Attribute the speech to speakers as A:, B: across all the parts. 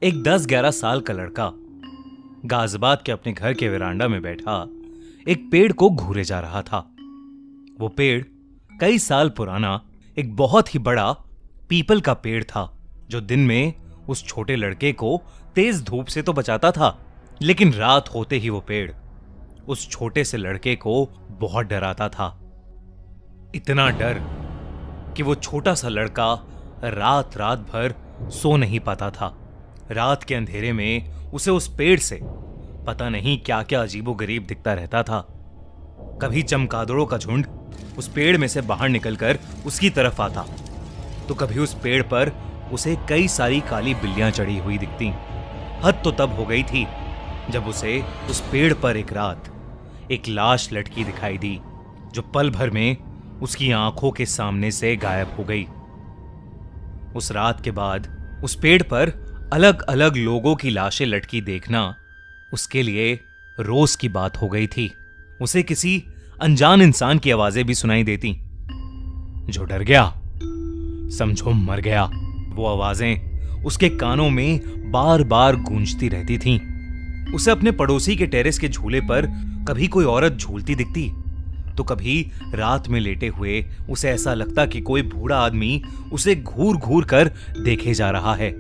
A: एक 10-11 साल का लड़का गाजियाबाद के अपने घर के वेरांडा में बैठा एक पेड़ को घूरे जा रहा था। वो पेड़ कई साल पुराना एक बहुत ही बड़ा पीपल का पेड़ था, जो दिन में उस छोटे लड़के को तेज धूप से तो बचाता था, लेकिन रात होते ही वो पेड़ उस छोटे से लड़के को बहुत डराता था। इतना डर कि वो छोटा सा लड़का रात रात भर सो नहीं पाता था। रात के अंधेरे में उसे उस पेड़ से पता नहीं क्या क्या अजीबोगरीब दिखता रहता था। कभी चमगादड़ों का झुंड उस पेड़ में से बाहर निकलकर उसकी तरफ आता, तो कभी उस पेड़ पर उसे कई सारी काली बिल्लियां चढ़ी हुई दिखती। हद तो तब हो गई थी जब उसे उस पेड़ पर एक रात एक लाश लटकी दिखाई दी, जो पल भर में उसकी आंखों के सामने से गायब हो गई। उस रात के बाद उस पेड़ पर अलग अलग लोगों की लाशें लटकी देखना उसके लिए रोज की बात हो गई थी। उसे किसी अनजान इंसान की आवाजें भी सुनाई देती। जो डर गया समझो मर गया। वो आवाजें उसके कानों में बार बार गूंजती रहती थीं। उसे अपने पड़ोसी के टेरेस के झूले पर कभी कोई औरत झूलती दिखती, तो कभी रात में लेटे हुए उसे ऐसा लगता कि कोई बूढ़ा आदमी उसे घूर घूर कर देखे जा रहा है।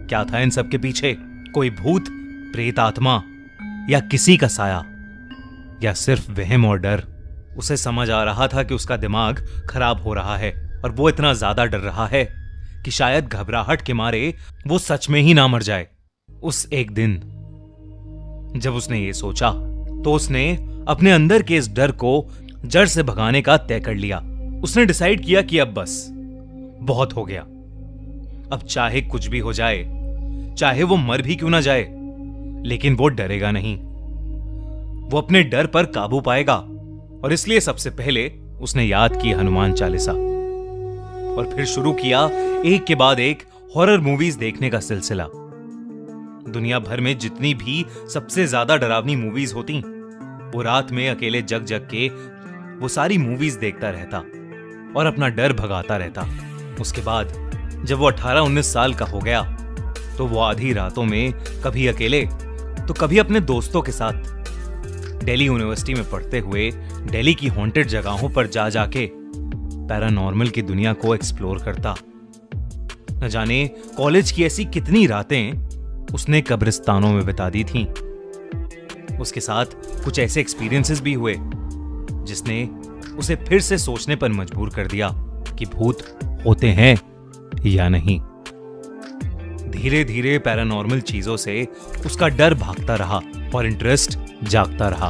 A: क्या था इन सब के पीछे? कोई भूत, प्रेत आत्मा या किसी का साया, या सिर्फ वहम और डर? उसे समझ आ रहा था कि उसका दिमाग खराब हो रहा है और वो इतना ज्यादा डर रहा है कि शायद घबराहट के मारे वो सच में ही ना मर जाए। उस एक दिन जब उसने ये सोचा, तो उसने अपने अंदर के इस डर को जड़ से भगाने का तय कर लिया। उसने डिसाइड किया कि अब बस बहुत हो गया। अब चाहे कुछ भी हो जाए, चाहे वो मर भी क्यों ना जाए, लेकिन वो डरेगा नहीं। वो अपने डर पर काबू पाएगा। और इसलिए सबसे पहले उसने याद की हनुमान चालीसा और फिर शुरू किया एक के बाद एक हॉरर मूवीज देखने का सिलसिला। दुनिया भर में जितनी भी सबसे ज्यादा डरावनी मूवीज होती, वो रात में अकेले जग जग के वो सारी मूवीज देखता रहता और अपना डर भगाता रहता। उसके बाद जब वो 18-19 साल का हो गया, तो वो आधी रातों में कभी अकेले तो कभी अपने दोस्तों के साथ दिल्ली यूनिवर्सिटी में पढ़ते हुए दिल्ली की हॉन्टेड जगहों पर जा जाके पैरानॉर्मल की दुनिया को एक्सप्लोर करता। न जाने कॉलेज की ऐसी कितनी रातें उसने कब्रिस्तानों में बिता दी थीं। उसके साथ कुछ ऐसे एक्सपीरियंसेस भी हुए जिसने उसे फिर से सोचने पर मजबूर कर दिया कि भूत होते हैं या नहीं। धीरे धीरे पैरानॉर्मल चीजों से उसका डर भागता रहा और इंटरेस्ट जागता रहा।